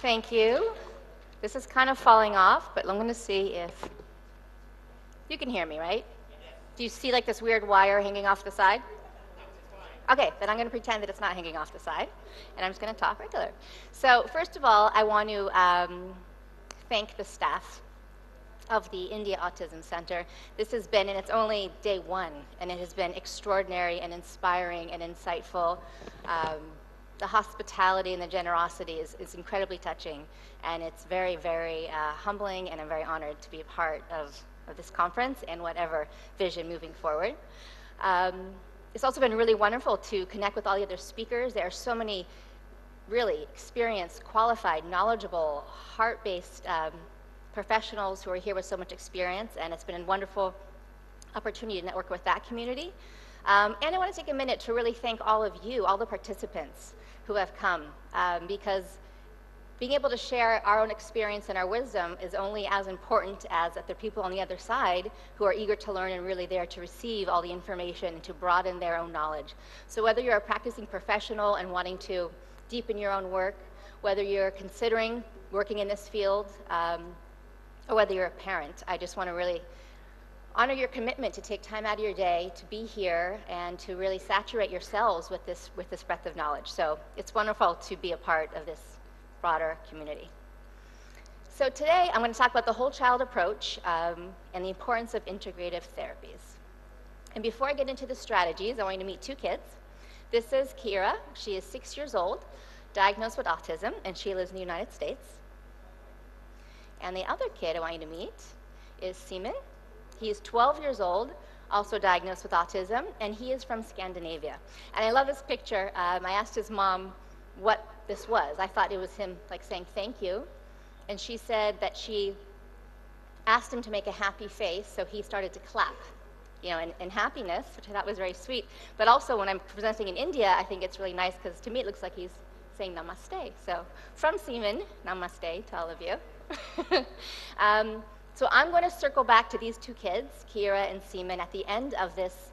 Thank you. This is kind of falling off, but I'm going to see if you can hear me, right? Do you see like this weird wire hanging off the side? Okay, then I'm going to pretend that it's not hanging off the side, and I'm just going to talk regular. So first of all, I want to thank the staff of the India Autism Center. This has been, and it's only day one, and it has been extraordinary and inspiring and insightful. The hospitality and the generosity is incredibly touching, and it's very, very humbling, and I'm very honored to be a part of this conference and whatever vision moving forward. It's also been really wonderful to connect with all the other speakers. There are so many really experienced, qualified, knowledgeable, heart-based professionals who are here with so much experience, and it's been a wonderful opportunity to network with that community. And I want to take a minute to really thank all of you, all the participants who have come, because being able to share our own experience and our wisdom is only as important as that there are people on the other side who are eager to learn and really there to receive all the information and to broaden their own knowledge. So whether you're a practicing professional and wanting to deepen your own work, whether you're considering working in this field, or whether you're a parent, I just want to really honor your commitment to take time out of your day to be here and to really saturate yourselves with this breadth of knowledge. So it's wonderful to be a part of this broader community. So today I'm going to talk about the whole child approach and the importance of integrative therapies. And before I get into the strategies, I want you to meet two kids. This is Kira. She is 6 years old, diagnosed with autism, and she lives in the United States. And the other kid I want you to meet is Seaman. He is 12 years old, also diagnosed with autism, and he is from Scandinavia. And I love this picture. I asked his mom what this was. I thought it was him like saying thank you. And she said that she asked him to make a happy face, so he started to clap, you know, in happiness, which I thought was very sweet. But also when I'm presenting in India, I think it's really nice because to me it looks like he's saying namaste. So from Seaman, namaste to all of you. So I'm going to circle back to these two kids, Kira and Seaman, at the end of this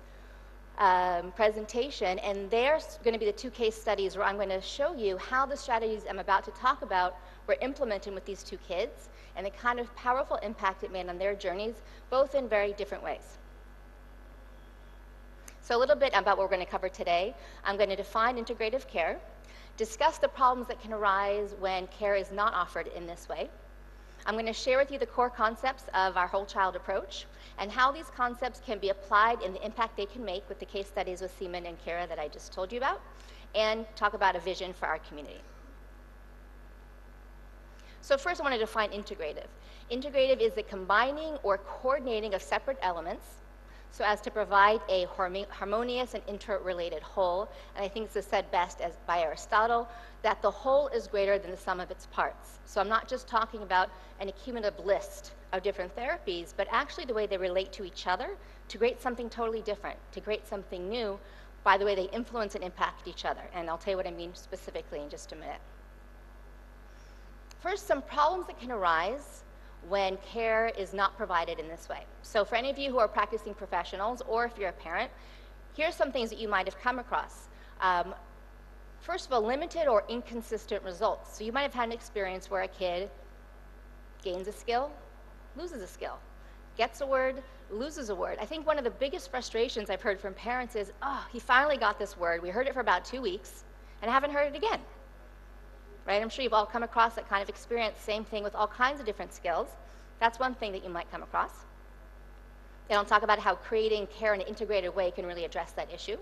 presentation, and they're going to be the two case studies where I'm going to show you how the strategies I'm about to talk about were implemented with these two kids and the kind of powerful impact it made on their journeys, both in very different ways. So a little bit about what we're going to cover today. I'm going to define integrative care, discuss the problems that can arise when care is not offered in this way. I'm going to share with you the core concepts of our whole child approach and how these concepts can be applied and the impact they can make with the case studies with Seaman and Kira that I just told you about, and talk about a vision for our community. So first I want to define integrative. Integrative is the combining or coordinating of separate elements so as to provide a harmonious and interrelated whole. And I think this is said best as by Aristotle, that the whole is greater than the sum of its parts. So I'm not just talking about an accumulative list of different therapies, but actually the way they relate to each other to create something totally different, to create something new by the way they influence and impact each other. And I'll tell you what I mean specifically in just a minute. First, some problems that can arise when care is not provided in this way. So for any of you who are practicing professionals, or if you're a parent, here's some things that you might have come across. First of all, limited or inconsistent results. So you might have had an experience where a kid gains a skill, loses a skill, gets a word, loses a word. I think one of the biggest frustrations I've heard from parents is, oh, he finally got this word. We heard it for about 2 weeks and haven't heard it again. Right? I'm sure you've all come across that kind of experience, same thing with all kinds of different skills. That's one thing that you might come across. And I'll talk about how creating care in an integrated way can really address that issue.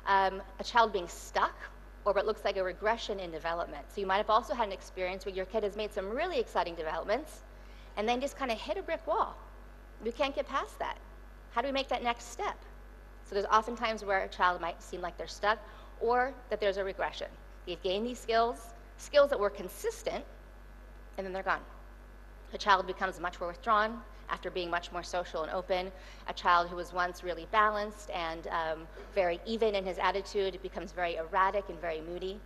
A child being stuck, or what looks like a regression in development. So you might have also had an experience where your kid has made some really exciting developments and then just kind of hit a brick wall. We can't get past that. How do we make that next step? So there's often times where a child might seem like they're stuck, or that there's a regression. They've gained these skills that were consistent, and then they're gone. A child becomes much more withdrawn after being much more social and open. A child who was once really balanced and very even in his attitude becomes very erratic and very moody.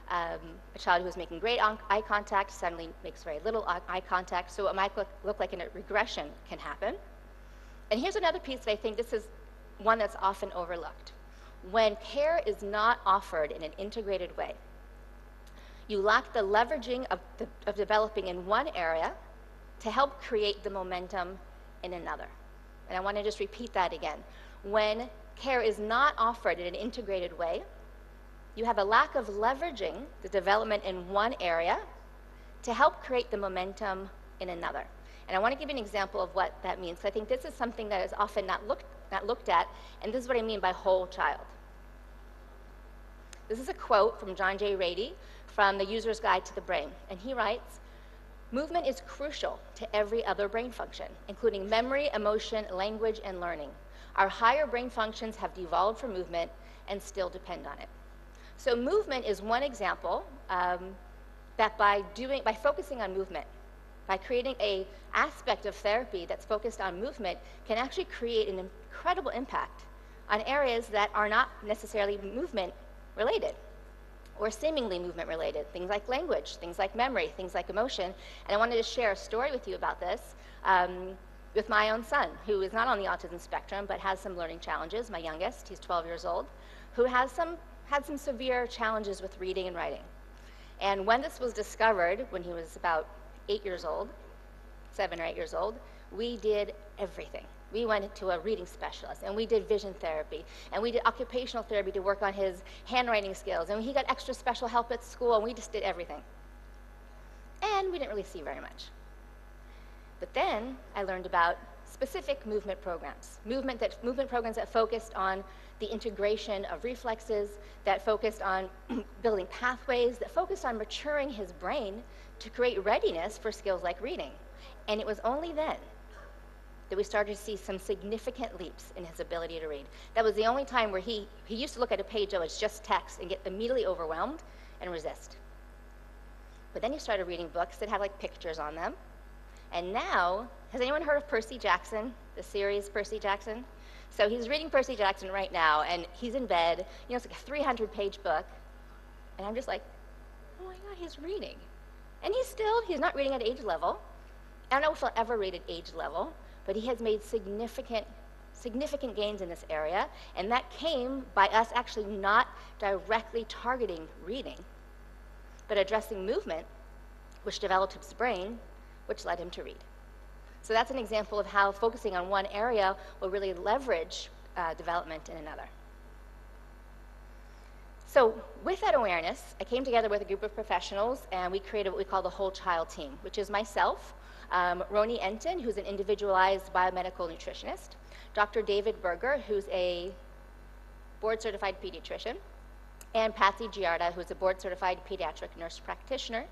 A child who was making great eye contact suddenly makes very little eye contact. So what might look like a regression can happen. And here's another piece that I think this is one that's often overlooked. When care is not offered in an integrated way, You lack the leveraging of developing in one area to help create the momentum in another. And I want to just repeat that again. When care is not offered in an integrated way, you have a lack of leveraging the development in one area to help create the momentum in another. And I want to give you an example of what that means. I think this is something that is often not looked at, and this is what I mean by whole child. This is a quote from John J. Rady from The User's Guide to the Brain, and he writes, "Movement is crucial to every other brain function, including memory, emotion, language, and learning. Our higher brain functions have devolved from movement and still depend on it." So movement is one example that by focusing on movement, by creating an aspect of therapy that's focused on movement, can actually create an incredible impact on areas that are not necessarily movement related or seemingly movement related, things like language, things like memory, things like emotion. And I wanted to share a story with you about this with my own son, who is not on the autism spectrum but has some learning challenges, my youngest. He's 12 years old, who had some severe challenges with reading and writing. And when this was discovered, when he was about 8 years old, 7 or 8 years old, we did everything. We went to a reading specialist, and we did vision therapy, and we did occupational therapy to work on his handwriting skills, and he got extra special help at school, and we just did everything. And we didn't really see very much. But then I learned about specific movement programs, movement programs that focused on the integration of reflexes, that focused on building pathways, that focused on maturing his brain to create readiness for skills like reading. And it was only then that we started to see some significant leaps in his ability to read. That was the only time where he used to look at a page that was just text and get immediately overwhelmed and resist. But then he started reading books that had like pictures on them. And now, has anyone heard of Percy Jackson, the series Percy Jackson? So he's reading Percy Jackson right now, and he's in bed. You know, it's like a 300-page book. And I'm just like, oh my God, he's reading. And he's not reading at age level. I don't know if he'll ever read at age level, but he has made significant gains in this area, and that came by us actually not directly targeting reading, but addressing movement, which developed his brain, which led him to read. So that's an example of how focusing on one area will really leverage development in another. So with that awareness, I came together with a group of professionals, and we created what we call the Whole Child Team, which is myself, Roni Enton, who's an individualized biomedical nutritionist, Dr. David Berger, who's a board-certified pediatrician, and Patsy Giarda, who's a board-certified pediatric nurse practitioner.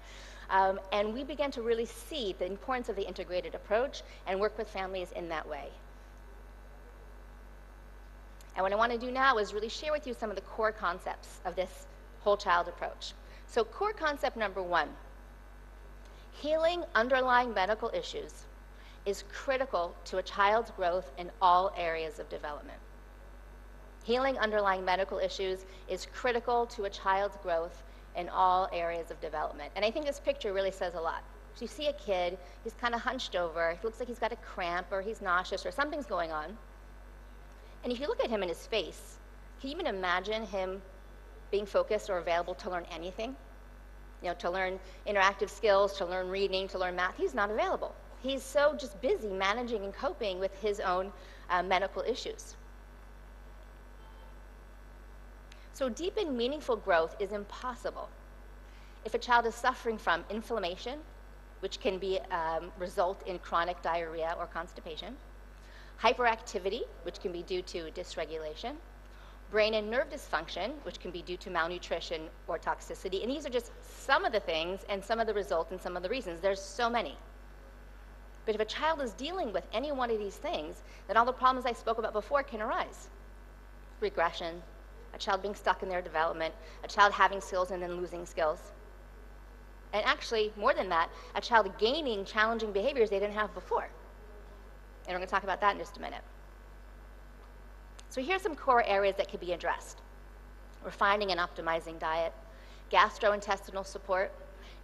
And we began to really see the importance of the integrated approach and work with families in that way. And what I want to do now is really share with you some of the core concepts of this whole child approach. So core concept number 1, healing underlying medical issues is critical to a child's growth in all areas of development. Healing underlying medical issues is critical to a child's growth in all areas of development. And I think this picture really says a lot. So you see a kid, he's kind of hunched over, he looks like he's got a cramp or he's nauseous or something's going on. And if you look at him in his face, can you even imagine him being focused or available to learn anything? You know, to learn interactive skills, to learn reading, to learn math. He's not available. He's so just busy managing and coping with his own medical issues. So deep and meaningful growth is impossible if a child is suffering from inflammation, which can result in chronic diarrhea or constipation, hyperactivity, which can be due to dysregulation, brain and nerve dysfunction, which can be due to malnutrition or toxicity. And these are just some of the things and some of the results and some of the reasons. There's so many. But if a child is dealing with any one of these things, then all the problems I spoke about before can arise. Regression, a child being stuck in their development, a child having skills and then losing skills. And actually, more than that, a child gaining challenging behaviors they didn't have before. And we're going to talk about that in just a minute. So here's some core areas that could be addressed: refining and optimizing diet, gastrointestinal support,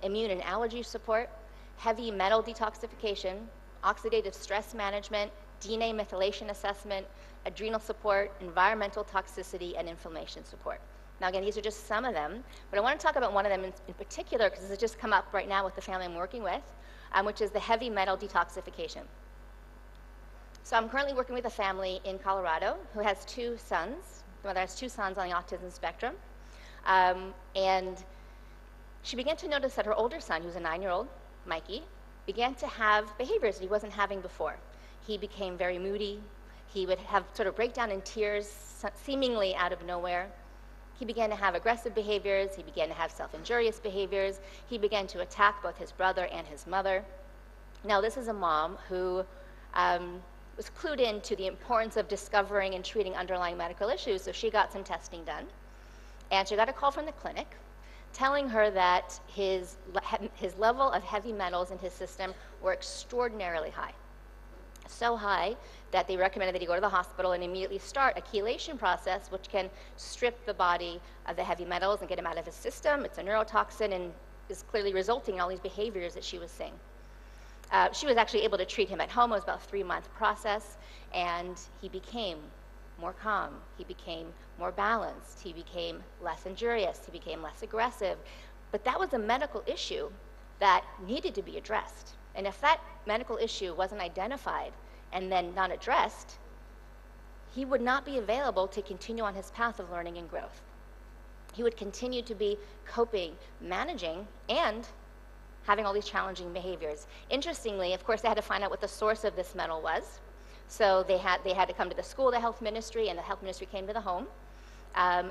immune and allergy support, heavy metal detoxification, oxidative stress management, DNA methylation assessment, adrenal support, environmental toxicity, and inflammation support. Now, again, these are just some of them, but I want to talk about one of them in particular because this has just come up right now with the family I'm working with, which is the heavy metal detoxification. So I'm currently working with a family in Colorado who has 2 sons. The mother has 2 sons on the autism spectrum. And she began to notice that her older son, who's a 9-year-old, Mikey, began to have behaviors that he wasn't having before. He became very moody. He would have sort of breakdown in tears, seemingly out of nowhere. He began to have aggressive behaviors. He began to have self-injurious behaviors. He began to attack both his brother and his mother. Now, this is a mom who was clued into the importance of discovering and treating underlying medical issues, so she got some testing done. And she got a call from the clinic telling her that his level of heavy metals in his system were extraordinarily high. So high that they recommended that he go to the hospital and immediately start a chelation process, which can strip the body of the heavy metals and get them out of his system. It's a neurotoxin and is clearly resulting in all these behaviors that she was seeing. She was actually able to treat him at home. It was about a 3-month process, and he became more calm. He became more balanced. He became less injurious. He became less aggressive. But that was a medical issue that needed to be addressed. And if that medical issue wasn't identified and then not addressed, he would not be available to continue on his path of learning and growth. He would continue to be coping, managing, and having all these challenging behaviors. Interestingly, of course, they had to find out what the source of this metal was. So they had to come to the school, the health ministry, and the health ministry came to the home.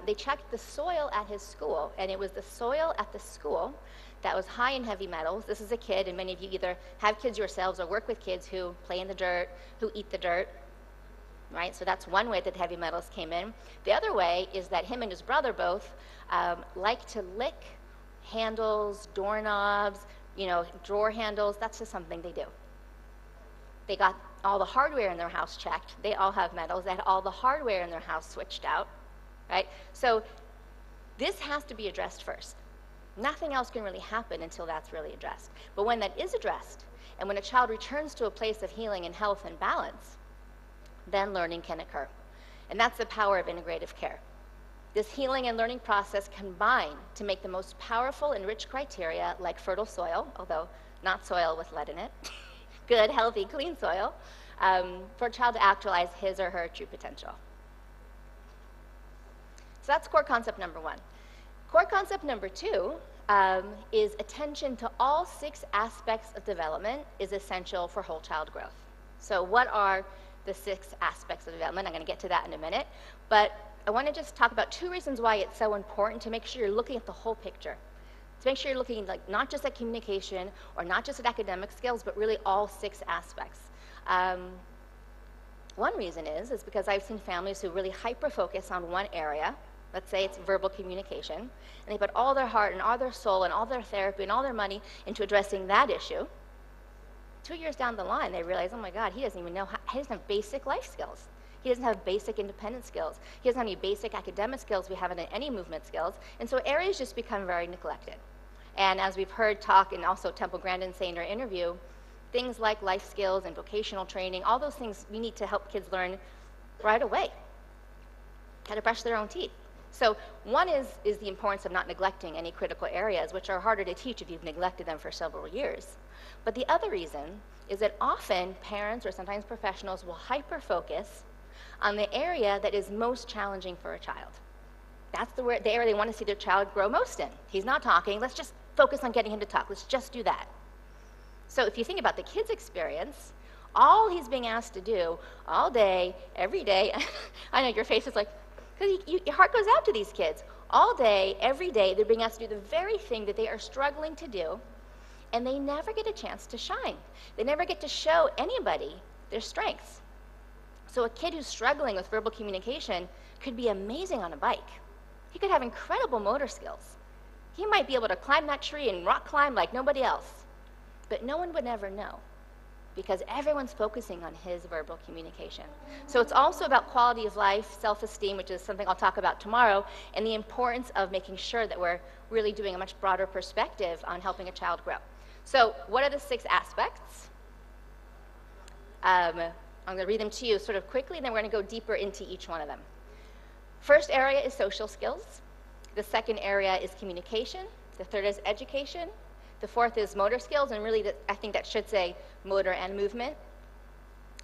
They checked the soil at his school, and it was the soil at the school that was high in heavy metals. This is a kid, and many of you either have kids yourselves or work with kids who play in the dirt, who eat the dirt, right? So that's one way that the heavy metals came in. The other way is that him and his brother both like to lick handles, doorknobs, drawer handles. That's just something they do. They got all the hardware in their house checked. They all have metals. They had all the hardware in their house switched out, right? So this has to be addressed first. Nothing else can really happen until that's really addressed. But when that is addressed, and when a child returns to a place of healing and health and balance, then learning can occur. And that's the power of integrative care. This healing and learning process combine to make the most powerful and rich criteria, like fertile soil, although not soil with lead in it, good, healthy, clean soil, for a child to actualize his or her true potential. So that's core concept number 1. Core concept number 2 is attention to all 6 aspects of development is essential for whole child growth. So what are the 6 aspects of development? I'm going to get to that in a minute. But I want to just talk about 2 reasons why it's so important to make sure you're looking at the whole picture. To make sure you're looking not just at communication or not just at academic skills, but really all 6 aspects. One reason is because I've seen families who really hyper-focus on one area. Let's say it's verbal communication, and they put all their heart and all their soul and all their therapy and all their money into addressing that issue. 2 years down the line, they realize, oh my God, he doesn't even know he doesn't have basic life skills. He doesn't have basic independent skills. He doesn't have any basic academic skills. We haven't any movement skills. And so areas just become very neglected. And as we've heard talk, and also Temple Grandin say in her interview, things like life skills and vocational training, all those things we need to help kids learn right away. How to brush their own teeth. So one is the importance of not neglecting any critical areas, which are harder to teach if you've neglected them for several years. But the other reason is that often parents or sometimes professionals will hyper-focus on the area that is most challenging for a child. That's the area they want to see their child grow most in. He's not talking. Let's just focus on getting him to talk. Let's just do that. So if you think about the kid's experience, all he's being asked to do all day, every day, I know your face is like, because your heart goes out to these kids. All day, every day, they're being asked to do the very thing that they are struggling to do, and they never get a chance to shine. They never get to show anybody their strengths. So a kid who's struggling with verbal communication could be amazing on a bike. He could have incredible motor skills. He might be able to climb that tree and rock climb like nobody else. But no one would ever know, because everyone's focusing on his verbal communication. So it's also about quality of life, self-esteem, which is something I'll talk about tomorrow, and the importance of making sure that we're really doing a much broader perspective on helping a child grow. So what are the 6 aspects? I'm going to read them to you sort of quickly, and then we're going to go deeper into each one of them. First area is social skills. The second area is communication. The third is education. The fourth is motor skills, and really I think that should say motor and movement.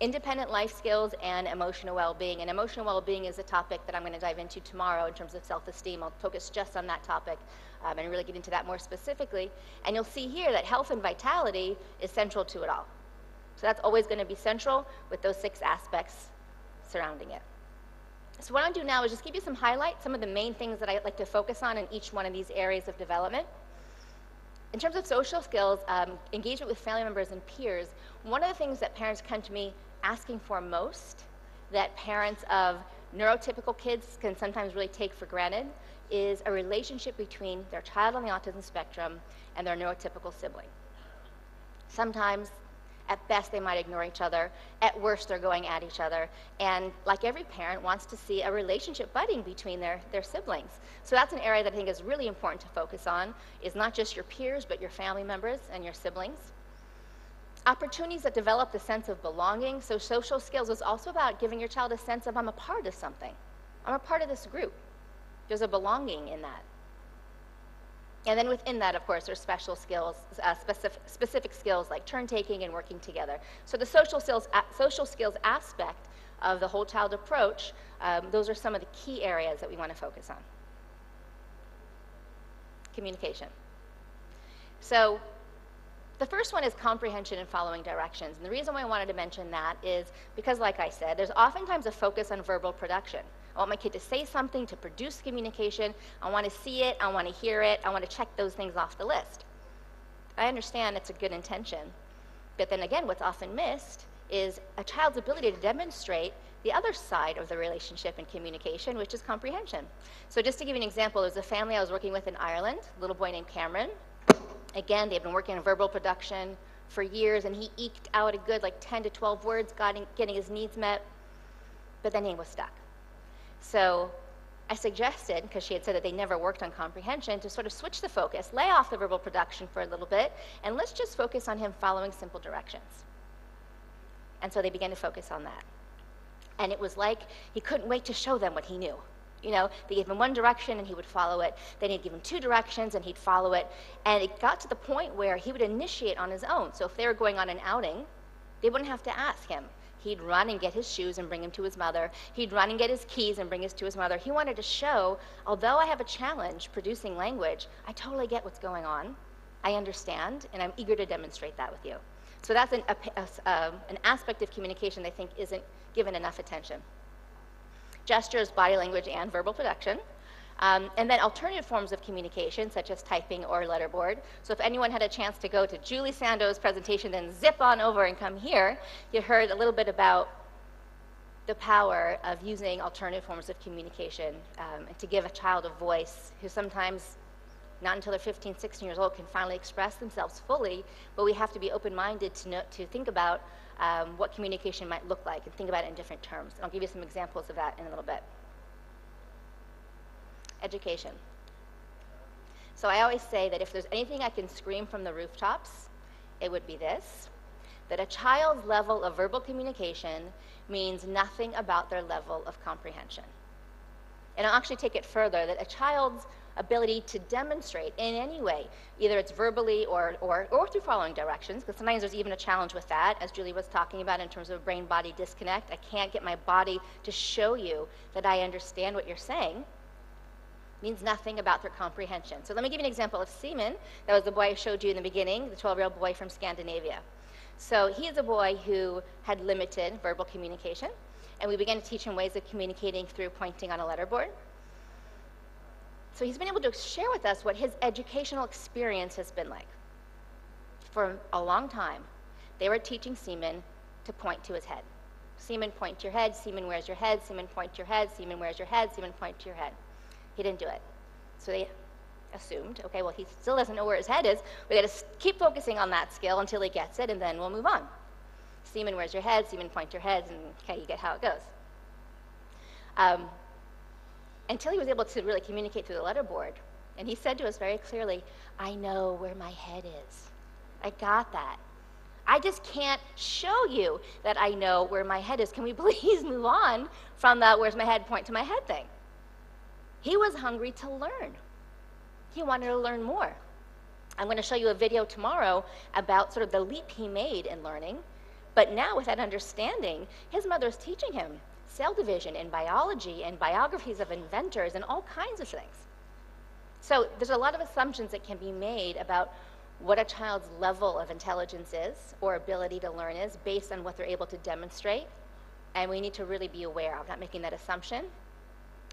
Independent life skills and emotional well-being. And emotional well-being is a topic that I'm going to dive into tomorrow in terms of self-esteem. I'll focus just on that topic and really get into that more specifically. And you'll see here that health and vitality is central to it all. So that's always going to be central with those 6 aspects surrounding it. So what I'll do now is just give you some highlights, some of the main things that I like to focus on in each one of these areas of development. In terms of social skills, engagement with family members and peers, one of the things that parents come to me asking for most, that parents of neurotypical kids can sometimes really take for granted, is a relationship between their child on the autism spectrum and their neurotypical sibling. Sometimes, at best, they might ignore each other. At worst, they're going at each other. And like every parent wants to see a relationship budding between their siblings. So that's an area that I think is really important to focus on, is not just your peers, but your family members and your siblings. Opportunities that develop the sense of belonging. So social skills is also about giving your child a sense of, I'm a part of something. I'm a part of this group. There's a belonging in that. And then within that, of course, there's special skills, specific skills like turn taking and working together. So the social skills aspect of the whole child approach, those are some of the key areas that we want to focus on. Communication. So the first one is comprehension and following directions. And the reason why I wanted to mention that is because, like I said, there's oftentimes a focus on verbal production. I want my kid to say something, to produce communication. I want to see it. I want to hear it. I want to check those things off the list. I understand it's a good intention. But then again, what's often missed is a child's ability to demonstrate the other side of the relationship and communication, which is comprehension. So just to give you an example, there's a family I was working with in Ireland, a little boy named Cameron. Again, they've been working on verbal production for years, and he eked out a good 10 to 12 words, getting his needs met, but then he was stuck. So I suggested, because she had said that they never worked on comprehension, to sort of switch the focus, lay off the verbal production for a little bit, and let's just focus on him following simple directions. And so they began to focus on that. And it was like he couldn't wait to show them what he knew. You know, they gave him one direction and he would follow it. Then he'd give him 2 directions and he'd follow it. And it got to the point where he would initiate on his own. So if they were going on an outing, they wouldn't have to ask him. He'd run and get his shoes and bring him to his mother. He'd run and get his keys and bring his to his mother. He wanted to show, although I have a challenge producing language, I totally get what's going on. I understand, and I'm eager to demonstrate that with you. So that's an aspect of communication that I think isn't given enough attention. Gestures, body language, and verbal production. And then alternative forms of communication, such as typing or letterboard. So if anyone had a chance to go to Julie Sando's presentation, then zip on over and come here, you heard a little bit about the power of using alternative forms of communication and to give a child a voice who sometimes, not until they're 15, 16 years old, can finally express themselves fully, but we have to be open-minded to think about what communication might look like and think about it in different terms. And I'll give you some examples of that in a little bit. Education. So I always say that if there's anything I can scream from the rooftops, it would be this, that a child's level of verbal communication means nothing about their level of comprehension. And I'll actually take it further, that a child's ability to demonstrate in any way, either it's verbally or through following directions, because sometimes there's even a challenge with that, as Julie was talking about in terms of brain-body disconnect. I can't get my body to show you that I understand what you're saying. Means nothing about their comprehension. So let me give you an example of Seaman. That was the boy I showed you in the beginning, the 12-year-old boy from Scandinavia. So he is a boy who had limited verbal communication, and we began to teach him ways of communicating through pointing on a letterboard. So he's been able to share with us what his educational experience has been like. For a long time, they were teaching Seaman to point to his head. Seaman, point to your head. Seaman, where's your head? Seaman, point to your head. Seaman, where's your head? Seaman, point to your head. He didn't do it. So they assumed, okay, well, he still doesn't know where his head is. We got to keep focusing on that skill until he gets it, and then we'll move on. Seaman, where's your head? Seaman, point your heads, and okay, you get how it goes. Until he was able to really communicate through the letterboard. And he said to us very clearly, I know where my head is. I got that. I just can't show you that I know where my head is. Can we please move on from the where's my head, point to my head thing? He was hungry to learn. He wanted to learn more. I'm going to show you a video tomorrow about sort of the leap he made in learning. But now with that understanding, his mother's teaching him cell division and biology and biographies of inventors and all kinds of things. So there's a lot of assumptions that can be made about what a child's level of intelligence is or ability to learn is based on what they're able to demonstrate. And we need to really be aware of not making that assumption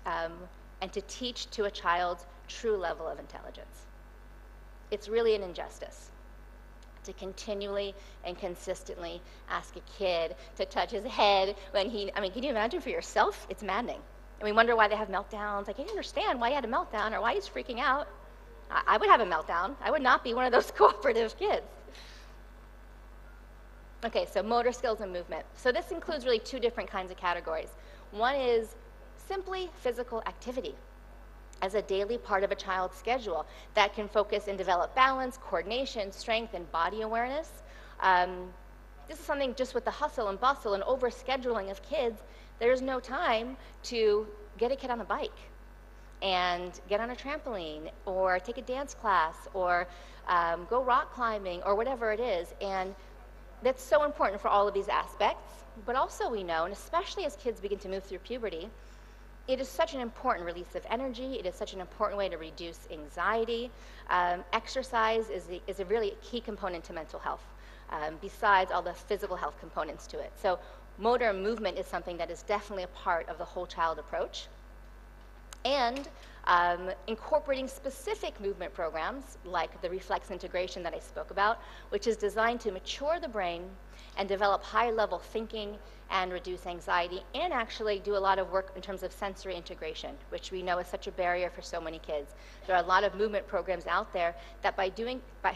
and to teach to a child's true level of intelligence. It's really an injustice to continually and consistently ask a kid to touch his head when can you imagine for yourself? It's maddening. And we wonder why they have meltdowns. Like, I can't understand why he had a meltdown or why he's freaking out. I would have a meltdown. I would not be one of those cooperative kids. Okay, so motor skills and movement. So this includes really two different kinds of categories. One is simply physical activity as a daily part of a child's schedule that can focus and develop balance, coordination, strength, and body awareness. This is something just with the hustle and bustle and overscheduling of kids, there's no time to get a kid on a bike and get on a trampoline or take a dance class or go rock climbing or whatever it is. And that's so important for all of these aspects. But also we know, and especially as kids begin to move through puberty, it is such an important release of energy. It is such an important way to reduce anxiety. Exercise is a really key component to mental health, besides all the physical health components to it. So motor movement is something that is definitely a part of the whole child approach. And incorporating specific movement programs like the reflex integration that I spoke about, which is designed to mature the brain and develop high-level thinking and reduce anxiety, and actually do a lot of work in terms of sensory integration, which we know is such a barrier for so many kids. There are a lot of movement programs out there that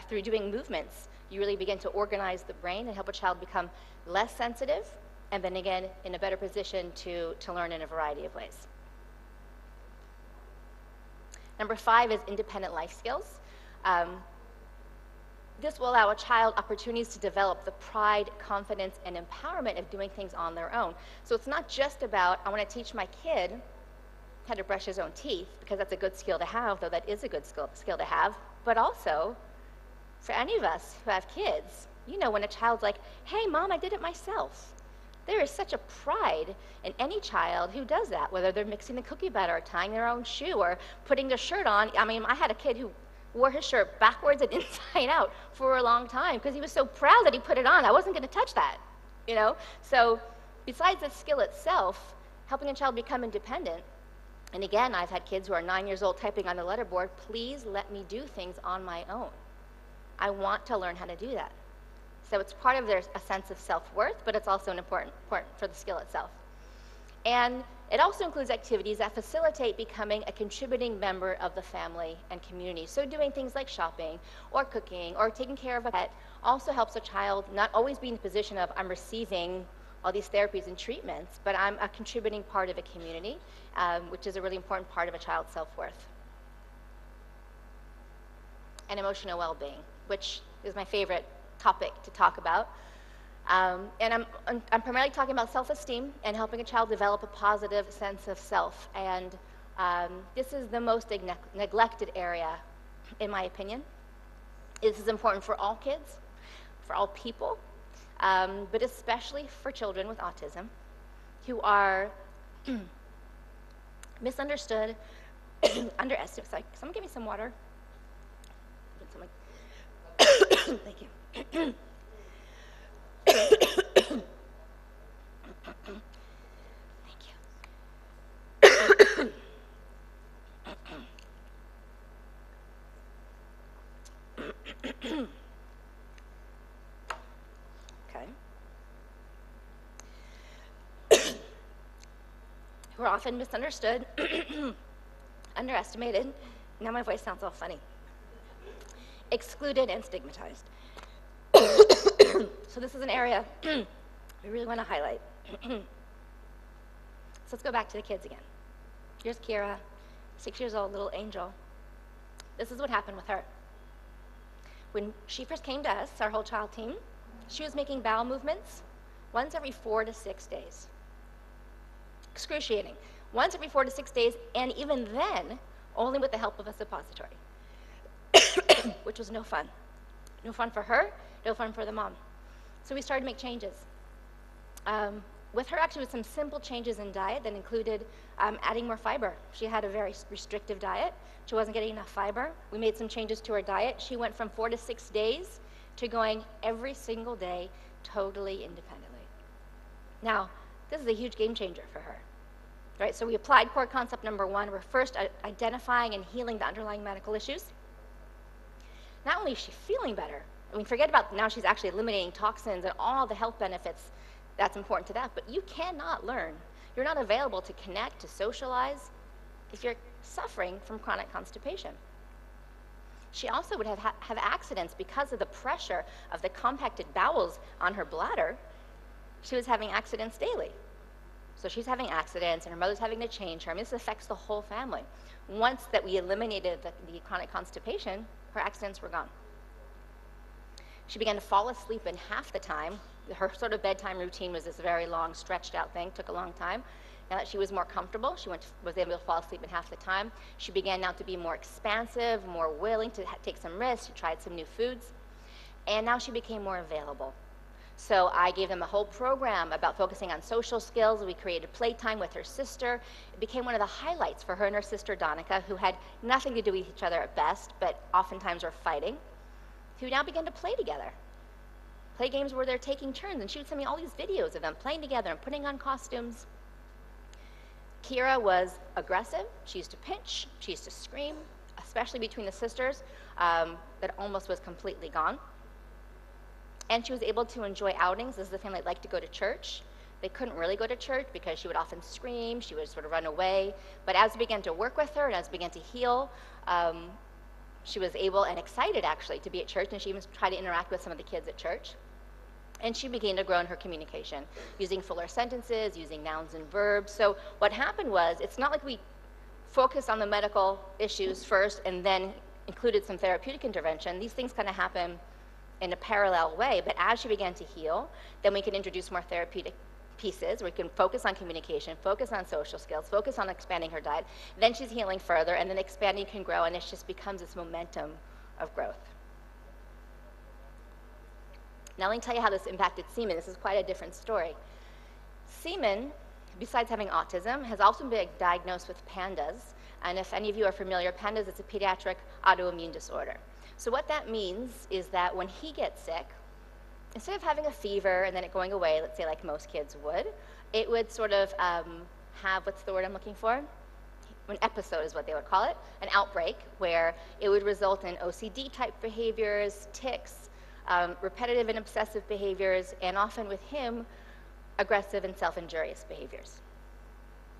through doing movements, you really begin to organize the brain and help a child become less sensitive, and then again, in a better position to learn in a variety of ways. Number 5 is independent life skills. This will allow a child opportunities to develop the pride, confidence, and empowerment of doing things on their own. So it's not just about, I want to teach my kid how to brush his own teeth, because that's a good skill to have, though that is a good skill to have, but also for any of us who have kids, you know, when a child's like, hey, Mom, I did it myself. There is such a pride in any child who does that, whether they're mixing the cookie batter or tying their own shoe or putting their shirt on. I mean, I had a kid who wore his shirt backwards and inside out for a long time because he was so proud that he put it on. I wasn't going to touch that, you know? So besides the skill itself, helping a child become independent, and again, I've had kids who are 9 years old typing on the letterboard, please let me do things on my own. I want to learn how to do that. So it's part of a sense of self-worth, but it's also important for the skill itself. And it also includes activities that facilitate becoming a contributing member of the family and community. So doing things like shopping or cooking or taking care of a pet also helps a child not always be in the position of, I'm receiving all these therapies and treatments, but I'm a contributing part of a community, which is a really important part of a child's self-worth. And emotional well-being, which is my favorite topic to talk about. And I'm primarily talking about self-esteem and helping a child develop a positive sense of self. And this is the most neglected area, in my opinion. This is important for all kids, for all people, but especially for children with autism who are misunderstood, underestimated. Sorry, someone give me some water. Thank you. Thank you. Okay. We're often misunderstood, underestimated. Now my voice sounds all funny. Excluded and stigmatized. So this is an area we really want to highlight. So let's go back to the kids again. Here's Kira, 6 years old, little angel. This is what happened with her. When she first came to us, our whole child team, she was making bowel movements once every 4 to 6 days. Excruciating. once every 4 to 6 days, and even then, only with the help of a suppository, which was no fun. No fun for her, no fun for the mom. So we started to make changes. With her, actually, with some simple changes in diet that included adding more fiber. She had a very restrictive diet. She wasn't getting enough fiber. We made some changes to her diet. She went from 4 to 6 days to going every single day, totally independently. Now, this is a huge game changer for her. Right? So we applied core concept number 1. We're first identifying and healing the underlying medical issues. Not only is she feeling better, I mean, forget about now she's actually eliminating toxins and all the health benefits that's important to that, but you cannot learn. You're not available to connect, to socialize, if you're suffering from chronic constipation. She also would have accidents because of the pressure of the compacted bowels on her bladder. She was having accidents daily. So she's having accidents, and her mother's having to change her. I mean, this affects the whole family. Once that we eliminated the chronic constipation, her accidents were gone. She began to fall asleep in half the time. Her sort of bedtime routine was this very long, stretched out thing, took a long time. Now that she was more comfortable, she was able to fall asleep in half the time. She began now to be more expansive, more willing to take some risks. She tried some new foods. And now she became more available. So I gave them a whole program about focusing on social skills. We created playtime with her sister. It became one of the highlights for her and her sister, Donica, who had nothing to do with each other at best, but oftentimes were fighting, who now began to play together. Play games where they're taking turns, and she would send me all these videos of them playing together and putting on costumes. Kira was aggressive. She used to pinch. She used to scream, especially between the sisters. That almost was completely gone. And she was able to enjoy outings. This is the family that liked to go to church. They couldn't really go to church because she would often scream. She would sort of run away. But as we began to work with her and as we began to heal, she was able and excited, actually, to be at church, and she even tried to interact with some of the kids at church. And she began to grow in her communication, using fuller sentences, using nouns and verbs. So what happened was, it's not like we focused on the medical issues first and then included some therapeutic intervention. These things kind of happen in a parallel way, but as she began to heal, then we can introduce more therapeutic pieces where we can focus on communication, focus on social skills, focus on expanding her diet. Then she's healing further, and then expanding can grow, and it just becomes this momentum of growth. Now let me tell you how this impacted Seaman. This is quite a different story. Seaman, besides having autism, has also been diagnosed with PANDAS, and if any of you are familiar, PANDAS is a pediatric autoimmune disorder. So what that means is that when he gets sick, instead of having a fever and then it going away, let's say like most kids would, it would sort of have, what's the word I'm looking for? An episode is what they would call it, an outbreak, where it would result in OCD-type behaviors, tics, repetitive and obsessive behaviors, and often with him, aggressive and self-injurious behaviors.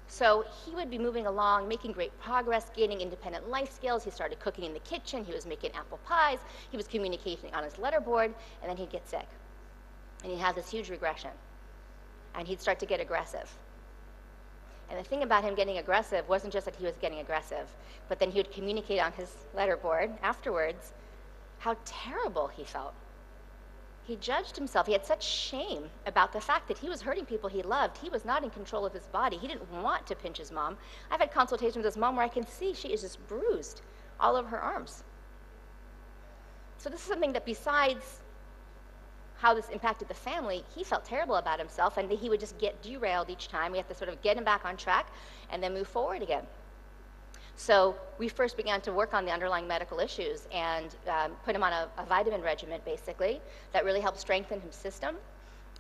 So he would be moving along, making great progress, gaining independent life skills. He started cooking in the kitchen. He was making apple pies. He was communicating on his letterboard, and then he'd get sick. And he'd have this huge regression. And he'd start to get aggressive. And the thing about him getting aggressive wasn't just that he was getting aggressive, but then he would communicate on his letterboard afterwards how terrible he felt. He judged himself. He had such shame about the fact that he was hurting people he loved. He was not in control of his body. He didn't want to pinch his mom. I've had consultations with his mom where I can see she is just bruised all over her arms. So this is something that, besides how this impacted the family, he felt terrible about himself, and he would just get derailed each time. We have to sort of get him back on track and then move forward again. So we first began to work on the underlying medical issues and put him on a vitamin regimen, basically, that really helped strengthen his system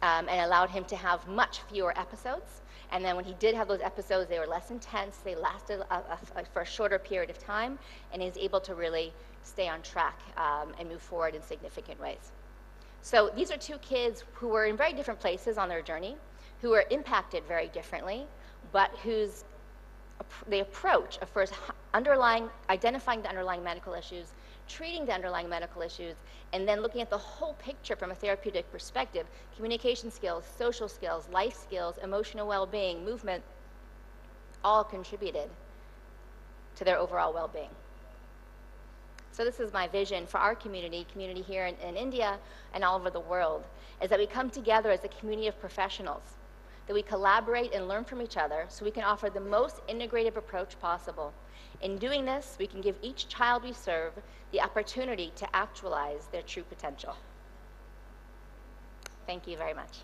and allowed him to have much fewer episodes. And then when he did have those episodes, they were less intense, they lasted for a shorter period of time, and he was able to really stay on track and move forward in significant ways. So these are two kids who were in very different places on their journey, who were impacted very differently, but whose the approach of first identifying the underlying medical issues, treating the underlying medical issues, and then looking at the whole picture from a therapeutic perspective, communication skills, social skills, life skills, emotional well-being, movement, all contributed to their overall well-being. So this is my vision for our community here in India and all over the world, is that we come together as a community of professionals that we collaborate and learn from each other so we can offer the most integrative approach possible. In doing this, we can give each child we serve the opportunity to actualize their true potential. Thank you very much.